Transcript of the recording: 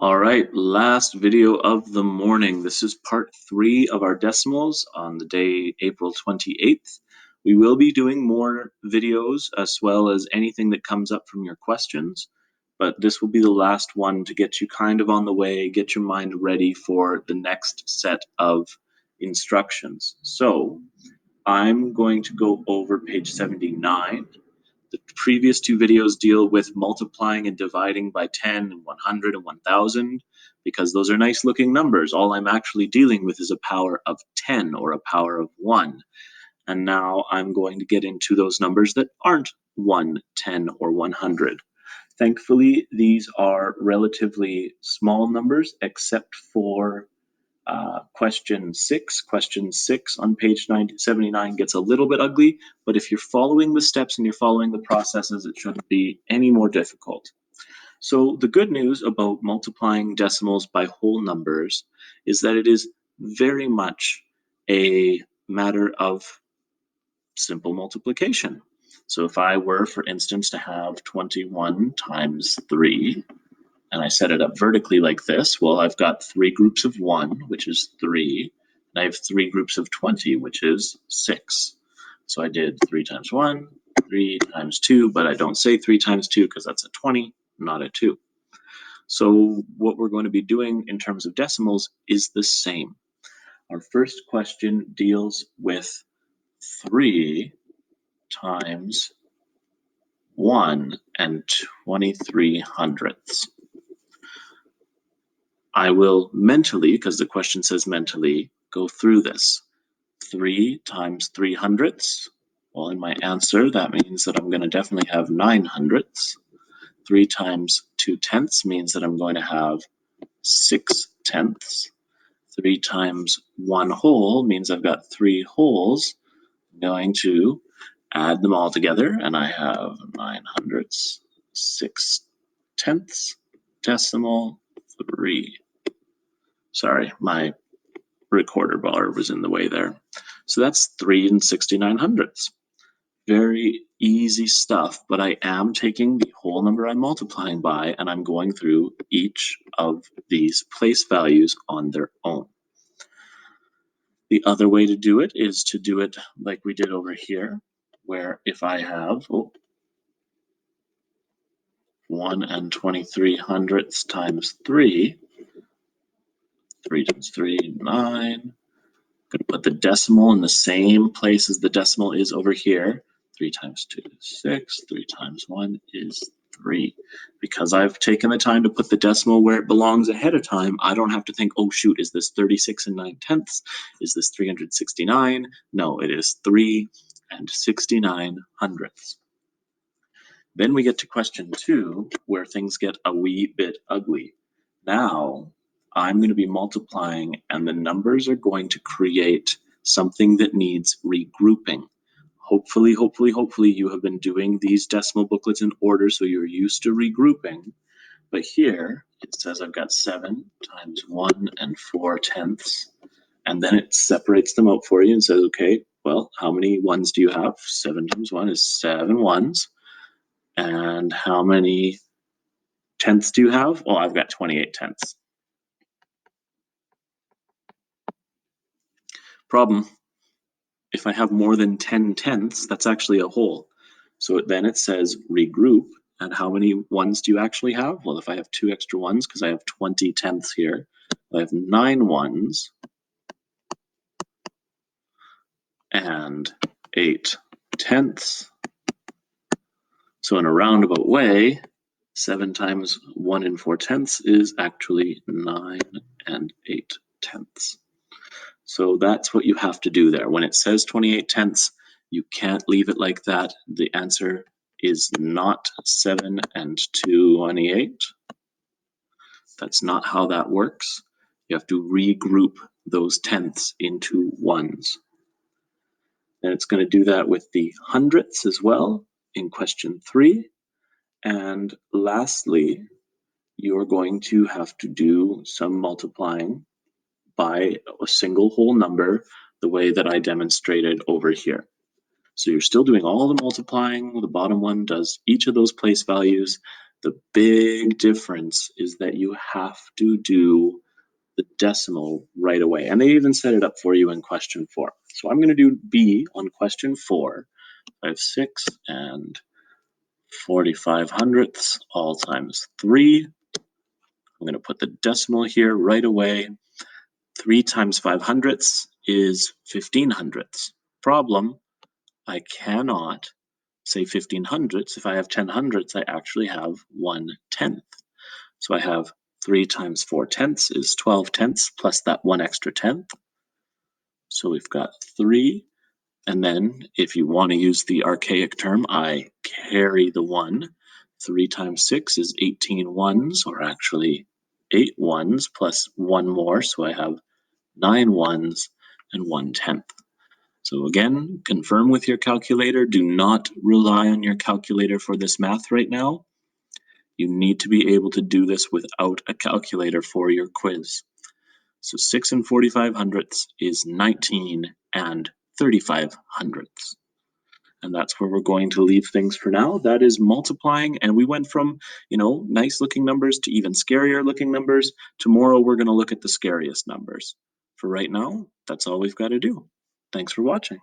All right, last video of the morning. This is part 3 of our decimals on the day April 28th. We will be doing more videos as well as anything that comes up from your questions, but this will be the last one to get you kind of on the way, get your mind ready for the next set of instructions. So I'm going to go over page 79. The previous two videos deal with multiplying and dividing by 10 and 100 and 1000 because those are nice looking numbers. All I'm actually dealing with is a power of 10 or a power of 1. And now I'm going to get into those numbers that aren't 1, 10, or 100. Thankfully, these are relatively small numbers except for question 6. Question 6 on page 79 gets a little bit ugly, but if you're following the steps and you're following the processes, it shouldn't be any more difficult. So the good news about multiplying decimals by whole numbers is that it is very much a matter of simple multiplication. So if I were, for instance, to have 21 times 3, and I set it up vertically like this, well, I've got 3 groups of 1, which is 3, and I have 3 groups of 20, which is 6. So I did 3 times 1, 3 times 2, but I don't say 3 times 2 because that's a 20, not a 2. So what we're going to be doing in terms of decimals is the same. Our first question deals with 3 times 1 and 23 hundredths. I will mentally, because the question says mentally, go through this. 3 times 3 hundredths. Well, in my answer, that means that I'm going to definitely have 9 hundredths. 3 times 2 tenths means that I'm going to have 6 tenths. 3 times 1 whole means I've got 3 wholes. I'm going to add them all together, and I have 9 hundredths, 6 tenths, decimal 3. Sorry, my recorder bar was in the way there. So that's 3 and 69 hundredths. Very easy stuff, but I am taking the whole number I'm multiplying by, and I'm going through each of these place values on their own. The other way to do it is to do it like we did over here, where if I have 1 and 23 hundredths times 3, 3 times 3, 9. I'm going to put the decimal in the same place as the decimal is over here. 3 times 2 is 6. 3 times 1 is 3. Because I've taken the time to put the decimal where it belongs ahead of time, I don't have to think, oh shoot, is this 36 and 9 tenths? Is this 369? No, it is 3 and 69 hundredths. Then we get to question 2, where things get a wee bit ugly. Now, I'm going to be multiplying, and the numbers are going to create something that needs regrouping. Hopefully, you have been doing these decimal booklets in order, so you're used to regrouping. But here, it says I've got 7 times 1 and 4 tenths, and then it separates them out for you and says, okay, well, how many ones do you have? 7 times 1 is 7 ones. And how many tenths do you have? Well, I've got 28 tenths. Problem, if I have more than 10 tenths, that's actually a whole. So then it says regroup, and how many ones do you actually have? Well, if I have 2 extra ones, because I have 20 tenths here, I have 9 ones and 8 tenths. So in a roundabout way, 7 times 1 and 4 tenths is actually 9 and 8 tenths. So that's what you have to do there. When it says 28 tenths, you can't leave it like that. The answer is not 7 and 28. That's not how that works. You have to regroup those tenths into ones. And it's going to do that with the hundredths as well in question 3. And lastly, you're going to have to do some multiplying by a single whole number the way that I demonstrated over here. So you're still doing all the multiplying. The bottom one does each of those place values. The big difference is that you have to do the decimal right away. And they even set it up for you in question 4. So I'm going to do B on question 4, 5/6 and 45 hundredths all times 3. I'm going to put the decimal here right away. 3 times 5 hundredths is 15 hundredths. Problem, I cannot say 15 hundredths. If I have 10 hundredths, I actually have 1/10. So I have 3 times 4 tenths is 12 tenths plus that 1 extra tenth. So we've got 3. And then if you want to use the archaic term, I carry the 1. 3 times 6 is 18 ones, or actually 8 ones plus 1 more. So I have 9 ones and 1/10. So again, confirm with your calculator. Do not rely on your calculator for this math right now. You need to be able to do this without a calculator for your quiz. So 6 and 45 hundredths is 19 and 35 hundredths. And that's where we're going to leave things for now. That is multiplying, and we went from, nice looking numbers to even scarier looking numbers. Tomorrow we're going to look at the scariest numbers. For right now, that's all we've got to do. Thanks for watching.